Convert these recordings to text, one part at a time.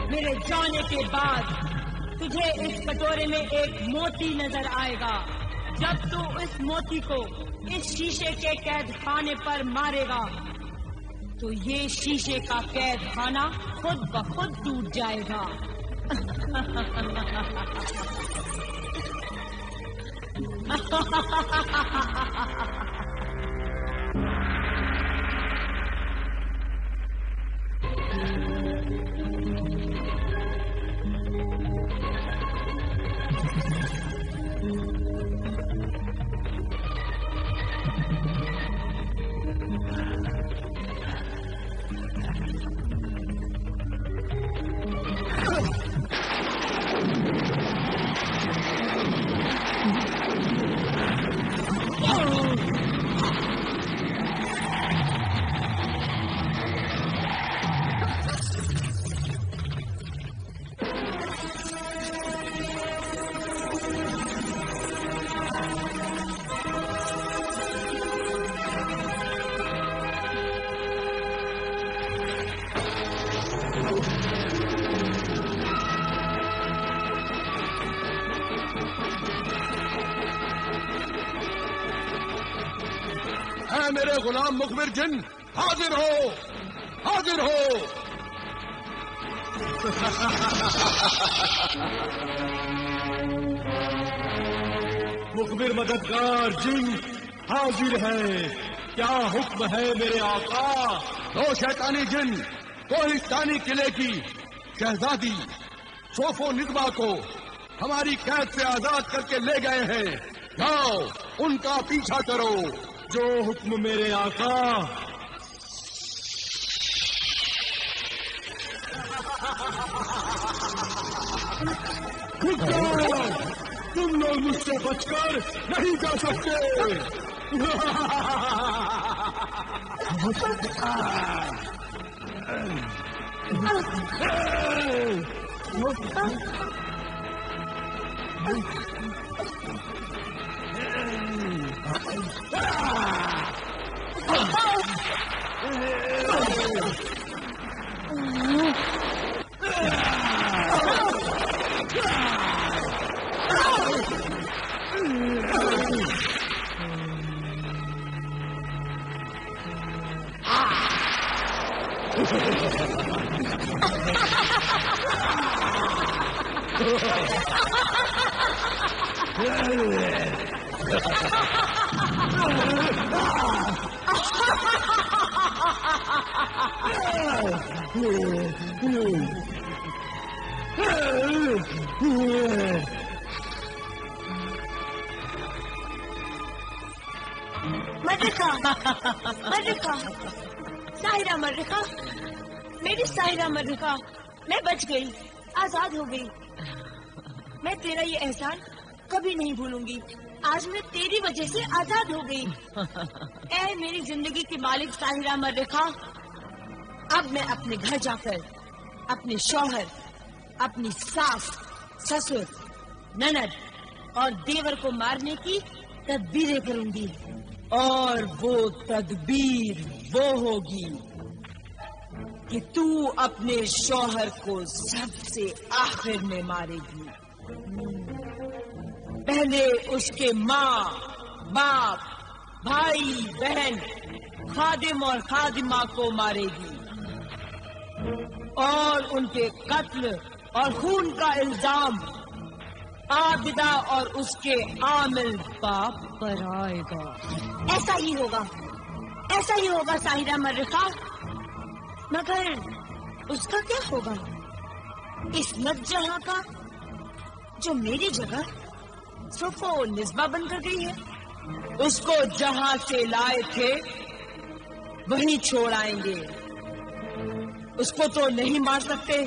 میرے جانے کے بعد تجھے اس کٹورے میں ایک موتی نظر آئے گا. جب تو اس موتی کو اس شیشے کے قید خانے پر مارے گا تو یہ شیشے کا قید خانہ خود بخود ٹوٹ جائے گا. اے میرے غلام مخبر جن، حاضر ہو، حاضر ہو. مخبر مددگار جن حاضر ہے. کیا حکم ہے میرے آقا؟ دو شیطانی جن کوہستانی قلعے کی شہزادی صوف و ندبہ کو ہماری قید سے آزاد کر کے لے گئے ہیں. جاؤ ان کا پیچھا کرو. جو حکم میرے آقا. تم لوگ مجھ سے بچ کر نہیں جا سکتے. مرکہ ساحرہ مرکہ، میری ساحرہ مرکہ، میں بچ گئی، آزاد ہو گئی. میں تیرا یہ احسان کبھی نہیں بھولوں گی. آج میں تیری وجہ سے آزاد ہو گئی. اے میری زندگی کی مالک ساحرہ مرکہ، اب میں اپنے گھر جا کر اپنے شوہر، اپنی ساس، سسر، نند اور دیور کو مارنے کی تدبیریں کروں گی. اور وہ تدبیر وہ ہوگی کہ تو اپنے شوہر کو سب سے آخر میں مارے گی. پہلے اس کے ماں، باپ، بھائی، بہن، خادم اور خادمہ کو مارے گی اور ان کے قتل اور خون کا الزام عابدہ اور اس کے عامل باپ پر آئے گا. ایسا ہی ہوگا ساحرہ مرکہ. مگر اس کا کیا ہوگا، اس نت جہاں کا جو میری جگہ सोफो निस्बा बनकर गई है। उसको जहां से लाए थे वहीं छोड़ आएंगे। उसको तो नहीं मार सकते,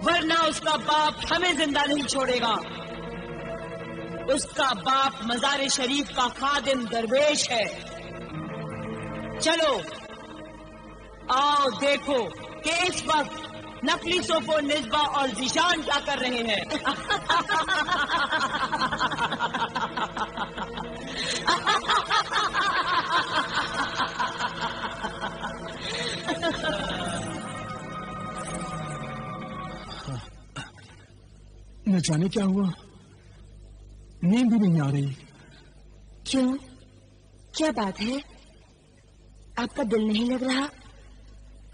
वरना उसका बाप हमें जिंदा नहीं छोड़ेगा। उसका बाप मज़ार शरीफ का खादिम दरवेश है। चलो आओ देखो कि इस वक्त नकली सोफो निस्बा और जीशान क्या कर रहे हैं। न जाने क्या हुआ, नींद भी नहीं आ रही। क्यों, क्या बात है? आपका दिल नहीं लग रहा?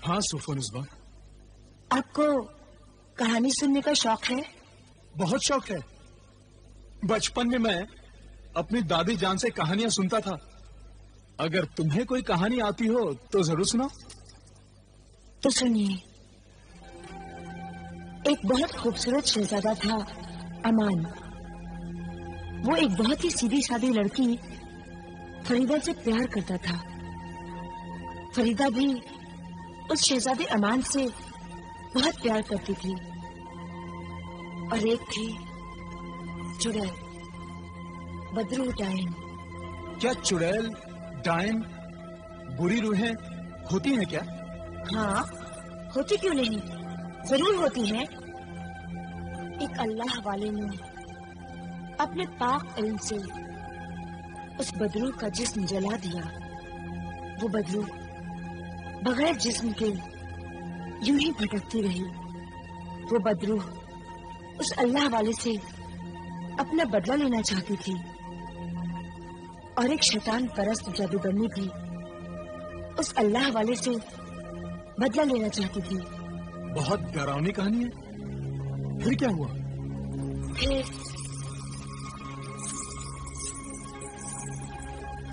हाँ सोफो निस्बा, आपको कहानी सुनने का शौक है? बहुत शौक है। बचपन में मैं अपनी दादी जान से कहानियां सुनता था। अगर तुम्हें कोई कहानी आती हो तो जरूर सुनाओ। तो सुनिए। एक बहुत खूबसूरत शहजादा था अमान। वो एक बहुत ही सीधी सादी लड़की फरीदा से प्यार करता था। फरीदा भी उस शहजादे अमान से बहुत प्यार करती थी। और एक थी चुड़ैल, बदरू डायन। क्या चुड़ैल, डायन, बुरी रूहें होती हैं क्या? हाँ, होती क्यों नहीं, जरूर होती हैं। एक अल्लाह वाले ने अपने पाक इल्म से उस बदरू का जिस्म जला दिया। वो बदरू बगैर जिस्म के यूं ही भटकती रही। वो बदरू उस अल्लाह वाले से अपना बदला लेना चाहती थी। और एक शैतान परस्त जादूगरनी भी उस अल्लाह वाले से बदला लेना चाहती थी। बहुत डरावनी कहानी है। फिर क्या हुआ?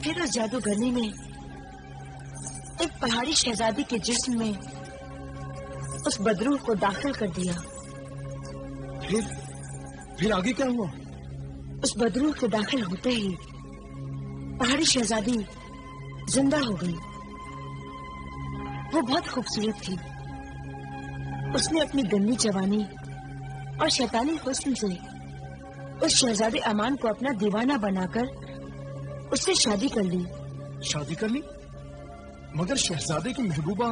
फिर उस जादूगरनी ने एक पहाड़ी शहजादी के जिस्म में उस बदरू को दाखिल कर दिया। फिर आगे क्या हुआ? उस बदरू के दाखिल होते ही पहाड़ी शहजादी जिंदा हो गई। वो बहुत खूबसूरत थी। उसने अपनी गंदी जवानी और शैतानी हुस्न से उस शहजादे अमान को अपना दीवाना बनाकर उससे शादी कर ली। शादी कर ली? मगर शहजादे की महबूबा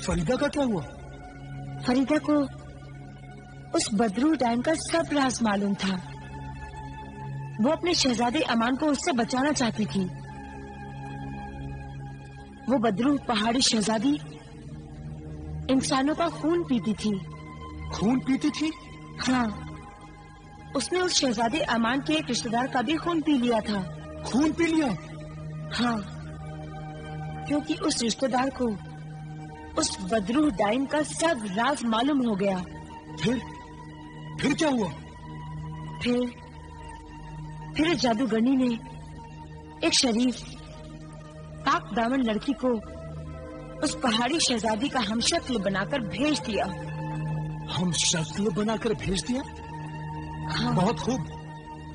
फरीदा का क्या हुआ? फरीदा को उस बदरू डायन का सब राज मालूम था। वो अपने शहजादे अमान को उससे बचाना चाहती थी। वो बदरू पहाड़ी शहजादी इंसानों का खून पीती थी। खून पीती थी? हाँ, उसने उस शहजादे अमान के एक रिश्तेदार का भी खून पी लिया था। खून पी लिया? हाँ, क्योंकि उस रिश्तेदार को उस बदरू डायन का सब राज मालूम हो गया। फिर क्या हुआ? फिर उस जादूगरनी ने एक शरीफ पाक दामन लड़की को उस पहाड़ी शहजादी का हमशक्ल बनाकर भेज दिया। हमशक्ल बनाकर भेज दिया? हाँ, बहुत खूब।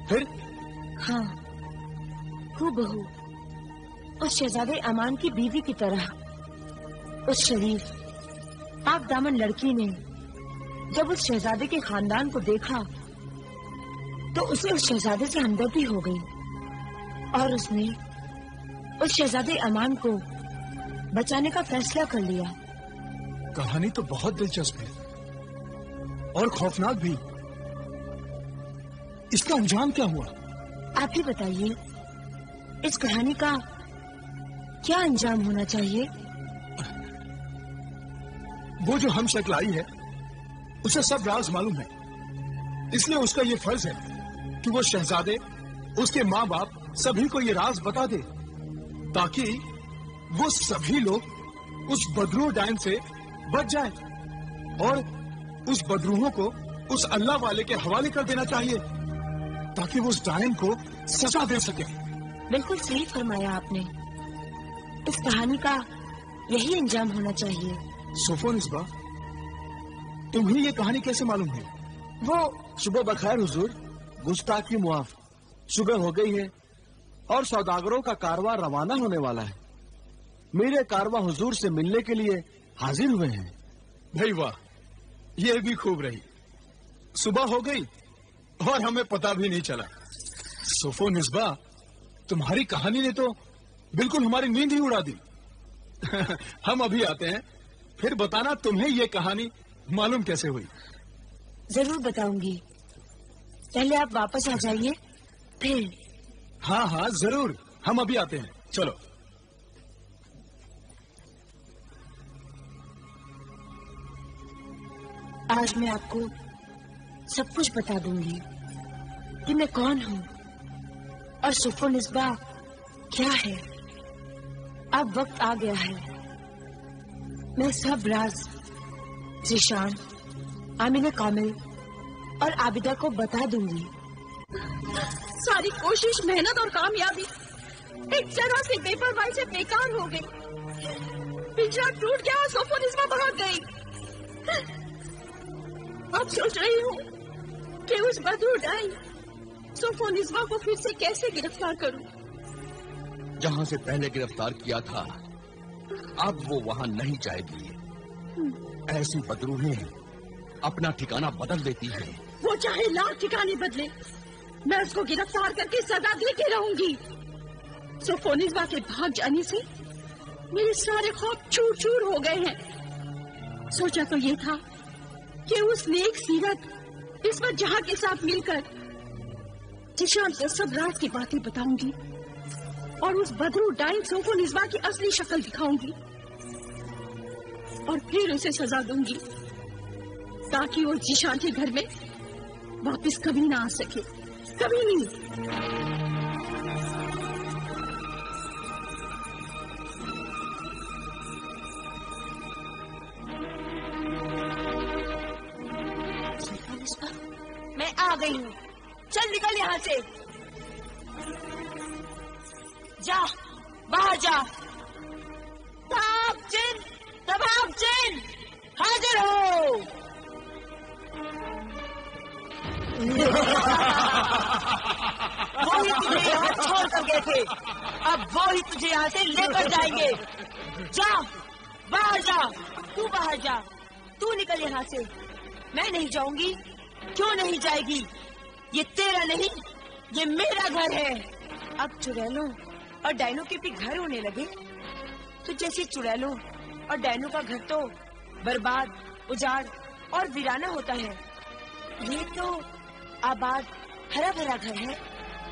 फिर? हाँ, हूबहू उस शहजादे अमान की बीवी की तरह उस शरीफ पाक दामन लड़की ने जब उस शहजादे के खानदान को देखा तो उसे उस शहजादे से हमदर्दी हो गई और उसने उस शहजादे अमान को बचाने का फैसला कर लिया। कहानी तो बहुत दिलचस्प है और खौफनाक भी। इसका अंजाम क्या हुआ? आप ही बताइए, इस कहानी का क्या अंजाम होना चाहिए? वो जो हमशक्ल आई है उसे सब राज मालूम है, इसलिए उसका ये फर्ज है कि वो शहजादे, उसके माँ बाप सभी को ये राज बता दे, ताकि वो सभी लोग उस बदरू डायन से बच जाएं और उस बदरूहों को उस अल्लाह वाले के हवाले कर देना चाहिए ताकि वो उस डायन को सजा दे सके। बिल्कुल सही फरमाया आपने। इस कहानी का यही अंजाम होना चाहिए। सोफो निस्बा, तुम्हें ये कहानी कैसे मालूम है? वो सुबह बखैर हुजूर, गुस्ताखी मुआफ। सुबह हो गई है और सौदागरों का कारवां रवाना होने वाला है। मेरे कारवां हुजूर से मिलने के लिए हाजिर हुए हैं। भाई वाह, ये भी खूब रही। सुबह हो गई और हमें पता भी नहीं चला। सोफो निस्बा, तुम्हारी कहानी ने तो बिल्कुल हमारी नींद ही उड़ा दी। हम अभी आते हैं, फिर बताना तुम्हें ये कहानी मालूम कैसे हुई। जरूर बताऊंगी, पहले आप वापस आ जाइए फिर। हाँ हाँ जरूर, हम अभी आते हैं, चलो। आज मैं आपको सब कुछ बता दूंगी कि मैं कौन हूँ और सुफो निस्बा क्या है। अब वक्त आ गया है, मैं सब राज ज़ीशान, आमिना कामिल और आबिदा को बता दूंगी। सारी कोशिश, मेहनत और कामयाबी एक तरह से बेपरवाही से बेकार हो गई। पिंजरा टूट गया और सोफो निस्बा भाग गई। अब सोच रही हूँ कि उस बदरू डाई सोफो निस्बा को फिर से कैसे गिरफ्तार करूँ। जहाँ से पहले गिरफ्तार किया था, अब वो वहाँ नहीं जाएगी। ऐसी बदरूहें अपना ठिकाना बदल देती है। वो चाहे लाख ठिकाने बदले, मैं उसको गिरफ्तार करके सजा देती रहूंगी। सोफो निस्बा के भाग जाने से मेरे सारे ख्वाब चूर चूर हो गए हैं। सोचा तो ये था कि उस नेक सीरत इस्मत जहां के साथ मिलकर ज़ीशान को सब राज की बातें बताऊंगी और उस बदरू डाइन सोफो निस्बा की असली शक्ल दिखाऊंगी और फिर उसे सजा दूंगी ताकि वो ज़ीशान के घर में वापस कभी ना आ सके, कभी नहीं। मैं आ गई हूँ, चल निकल यहाँ से। जा, बाहर जा। तबाब जिन, हाजिर हो। वो ही तुझे यहाँ छोड़ कर गए थे, अब वो ही तुझे यहाँ से लेकर जाएंगे। जा, बाहर जा, तू बाहर जा, तू निकल यहाँ से। मैं नहीं जाऊंगी। क्यों नहीं जाएगी? ये तेरा नहीं, ये मेरा घर है। अब चुड़ैलों और डायनों के भी घर होने लगे, तो जैसे चुड़ैलों और डायनों का घर तो बर्बाद, उजाड़ और वीराना होता है, ये तो आबाद हरा भरा घर है।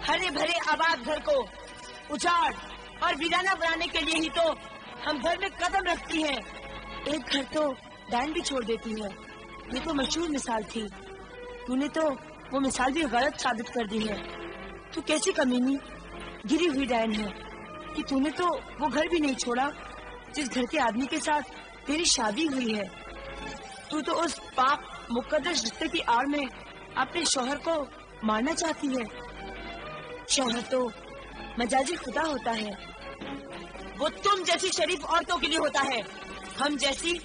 हरे भरे आबाद घर को उजाड़ और वीराना बनाने के लिए ही तो हम घर में कदम रखती हैं। एक घर तो डायन भी छोड़ देती है। ये तो मशहूर मिसाल थी, तूने तो वो मिसाल भी गलत साबित कर दी है। तू कैसी कमीनी गिरी हुई डायन है कि तूने तो वो घर भी नहीं छोड़ा जिस घर के आदमी के साथ तेरी शादी हुई है। तू तो उस पाक मुकद्दस रिश्ते की आड़ में अपने शौहर को मारना चाहती है। शौहर तो मजाजी खुदा होता है, वो तुम जैसी शरीफ औरतों के लिए होता है। हम जैसी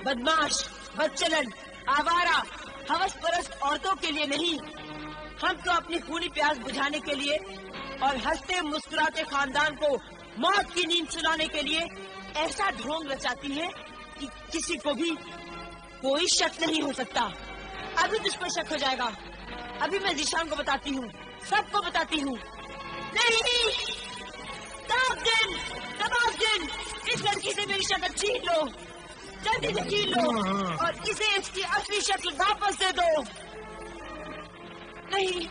बदमाश, बदचलन, आवारा, हवस परस्त औरतों के लिए नहीं। हम तो अपनी खूनी प्यास बुझाने के लिए और हंसते मुस्कुराते खानदान को मौत की नींद सुलाने के लिए ऐसा ढोंग रचाती है कि किसी को भी कोई शक नहीं हो सकता। अभी तुझ पर शक हो जाएगा। अभी मैं ज़ीशान को बताती हूँ, सबको बताती हूँ। नहीं, तबाब, इस लड़की से मेरी शक्ल छीन लो, जल्दी से छीन लो और इसे इसकी असली शक्ल वापस दे दो। नहीं,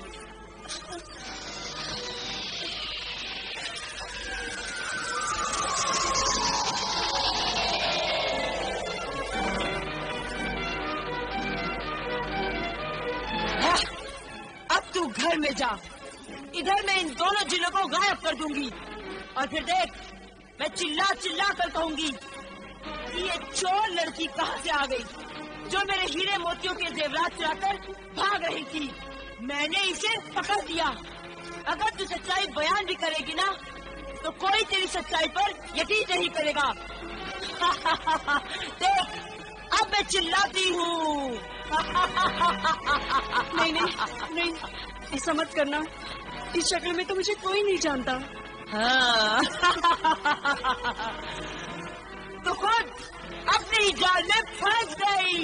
अब तू घर में जा। इधर मैं इन दोनों जिलों को गायब कर दूंगी और फिर देख, मैं चिल्ला चिल्ला कर कहूंगी कि ये चोर लड़की कहाँ से आ गई जो मेरे हीरे मोतियों के जेवरात चुराकर भाग रही थी। मैंने इसे पकड़ लिया। अगर तू सच्चाई बयान भी करेगी ना, तो कोई तेरी सच्चाई पर यकीन नहीं करेगा। देख, अब मैं चिल्लाती हूँ। نہیں نہیں نہیں، ایسا مت کرنا، اس شکل میں تو مجھے کوئی نہیں جانتا۔ ہاں تو خود اپنی جال میں پھنس گئی۔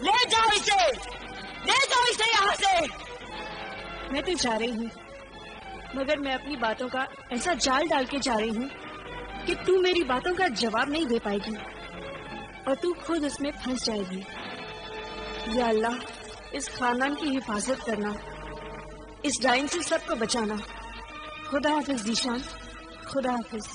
لے جاؤ اسے یہاں سے۔ میں تو جا رہی ہوں، مگر میں اپنی باتوں کا ایسا جال ڈال کے جا رہی ہوں کہ تو میری باتوں کا جواب نہیں دے پائے گی اور تو خود اس میں پھنس جائے گی۔ یا اللہ، اس خاندان کی حفاظت کرنا، اس ڈائن سے سب کو بچانا۔ خدا حافظ ذیشان، خدا حافظ۔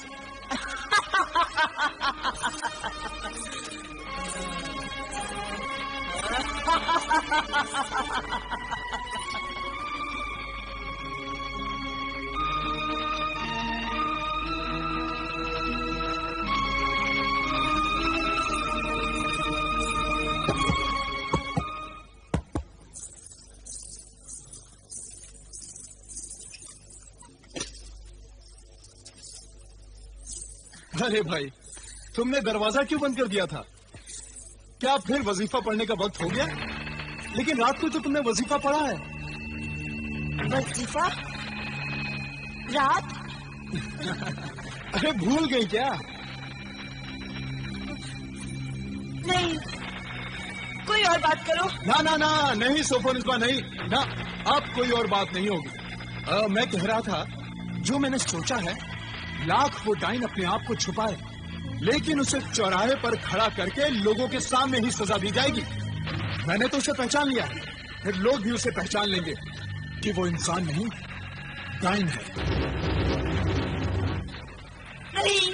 ارے بھائی، تم نے دروازہ کیوں بند کر دیا تھا؟ کیا پھر وظیفہ پڑھنے کا وقت ہو گیا؟ لیکن رات کو تو تم نے وظیفہ پڑھا ہے۔ وظیفہ؟ رات؟ ارے بھول گئی کیا؟ نہیں، کوئی اور بات کرو۔ نہ نہیں سوفونسبا، نہیں نہ، اب کوئی اور بات نہیں ہوگی۔ میں کہہ رہا تھا، جو میں نے سوچا ہے، لاکھ وہ ڈائن اپنے آپ کو چھپائے، لیکن اسے چوراہے پر کھڑا کر کے لوگوں کے سامنے ہی سزا دی جائے گی۔ میں نے تو اسے پہچان لیا، پھر لوگ بھی اسے پہچان لیں گے کہ وہ انسان نہیں، ڈائن ہے۔ نہیں۔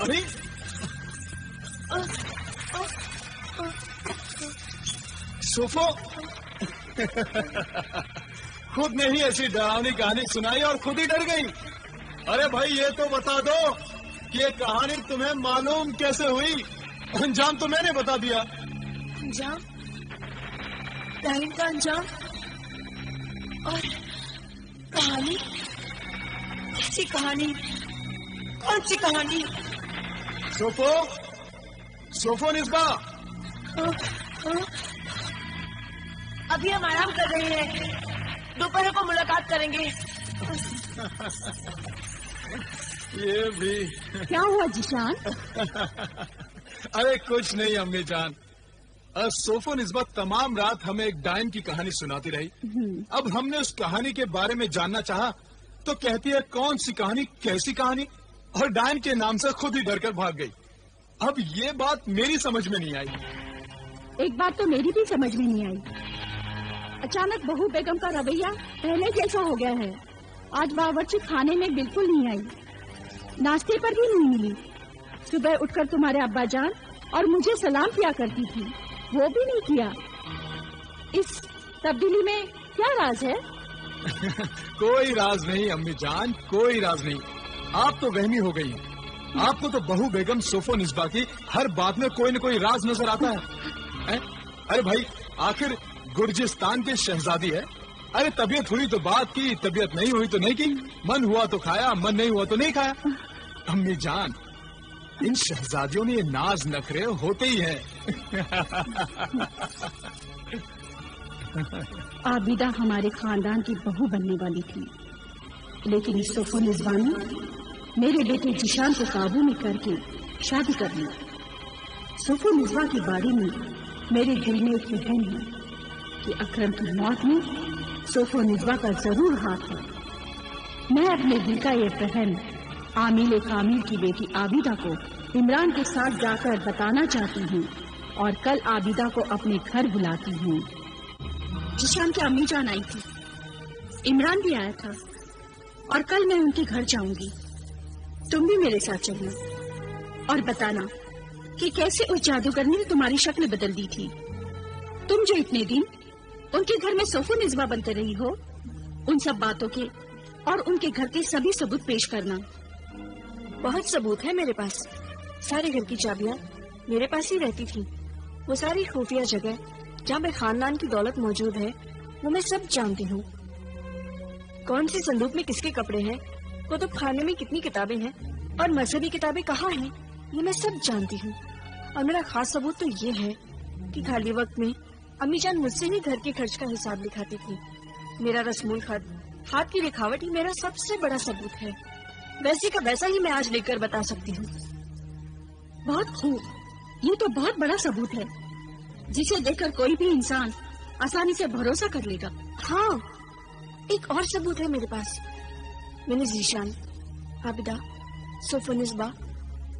ارے سوفو، خود نے ہی ایسی ڈراؤنی کہانی سنائی اور خود ہی ڈر گئی۔ ارے بھائی، یہ تو بتا دو کہ یہ کہانی تمہیں معلوم کیسے ہوئی؟ انجام تو میں نے بتا دیا۔ انجام؟ ڈائن کا انجام؟ اور کہانی؟ کیسی کہانی؟ کون سی کہانی؟ سوفونسبا، ابھی ہم آرام کر رہے ہیں، دوپہر کو ملاقات کریں گے۔ یہ بھی کیا ہوا ذیشان؟ ارے کچھ نہیں امی جان، سوفونسبا تمام رات ہمیں ایک ڈائن کی کہانی سناتی رہی۔ اب ہم نے اس کہانی کے بارے میں جاننا چاہا تو کہتی ہے کون سی کہانی، کیسی کہانی، اور ڈائن کے نام سے خود ہی ڈر کر بھاگ گئی۔ اب یہ بات میری سمجھ میں نہیں آئی۔ ایک بات تو میری بھی سمجھ میں نہیں آئی، اچانک بہو بیگم کا رویہ پہلے جیسا ہو گیا ہے۔ آج باورچی خانے میں بالکل نہیں آئی، ناشتے پر بھی نہیں ملی۔ صبح اٹھ کر تمہارے ابا جان اور مجھے سلام کیا کرتی تھی، وہ بھی نہیں کیا۔ اس تبدیلی میں کیا راز ہے؟ کوئی راز نہیں امی جان، کوئی راز نہیں، آپ تو وہمی ہو گئی ہیں۔ آپ کو تو بہو بیگم سوفونسبا کی ہر بات میں کوئی نہ کوئی راز نظر آتا ہے۔ ارے بھائی، آخر گرجستان کے شہزادی ہے، ارے طبیعت ہوئی تو بات کی، طبیعت نہیں ہوئی تو نہیں کی، من ہوا تو کھایا، من نہیں ہوا تو نہیں کھایا۔ امی جان، ان شہزادیوں میں یہ ناز نخرے ہوتے ہی ہیں۔ عابدہ ہمارے خاندان کی بہو بننے والی تھی، لیکن اس سوفونسبا نے میرے بیٹے ذیشان کو قابو میں کر کے شادی کر لی۔ سوفونسبا کے بارے میں میرے دل میں ایک ذہن ہے کہ اکرم کی موت میں سوفونسبا کا ضرور ہاتھ ہے۔ میں اپنے دل کا یہ فہم عامل کامل کی بیٹی عابدہ کو عمران کے ساتھ جا کر بتانا چاہتی ہوں اور کل عابدہ کو اپنے گھر بلاتی ہوں۔ ذیشان کی امی جان آئی تھی، عمران بھی آیا تھا، اور کل میں ان کے گھر جاؤں گی۔ تم بھی میرے ساتھ چلنا اور بتانا کہ کیسے اس جادوگرنی نے تمہاری شکل بدل دی تھی۔ تم جو اتنے دن ان کے گھر میں سوفونسبا بنتے رہی ہو، ان سب باتوں کے اور ان کے گھر کے سبھی ثبوت پیش کرنا۔ بہت ثبوت ہے میرے پاس، سارے گھر کی چابیاں میرے پاس ہی رہتی تھی۔ وہ ساری خفیہ جگہ جہاں پہ خاندان کی دولت موجود ہے وہ میں سب جانتی ہوں۔ کون سی صندوق میں کس کے کپڑے ہیں، کتب خانے میں کتنی کتابیں ہیں، اور مذہبی کتابیں کہاں ہیں، یہ میں سب جانتی ہوں۔ اور میرا خاص ثبوت تو یہ ہے کہ خالی وقت میں امی جان مجھ سے ہی گھر کے خرچ کا حساب لکھاتی تھی. میرا رسم الخط، ہاتھ کی لکھاوٹ ہی میرا سب سے بڑا ثبوت ہے. ویسے کا ویسا ہی میں آج لکھ کر بتا سکتی ہوں. بہت خوب، یہ تو بہت بڑا ثبوت ہے جسے دیکھ کر کوئی بھی انسان آسانی سے بھروسہ کر لے گا. ہاں، ایک اور ثبوت ہے میرے پاس. میں نے ذیشان، عابدہ، سوفونسبا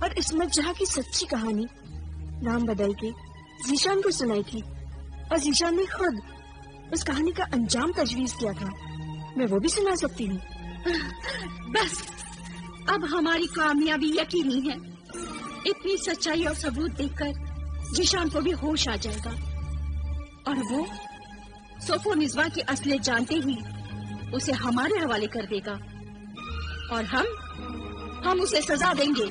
اور عصمت جہاں کی سچی کہانی نام بدل کے ذیشان کو سنائی تھی، اور ذیشان نے خود اس کہانی کا انجام تجویز کیا تھا. میں وہ بھی سنا سکتی ہوں. بس اب ہماری کامیابی یقینی ہے. اتنی سچائی اور ثبوت دیکھ کر ذیشان کو بھی ہوش آ جائے گا اور وہ سوفونسبا کی اصلیت جانتے ہی اسے ہمارے حوالے کر دے گا اور ہم اسے سزا دیں گے.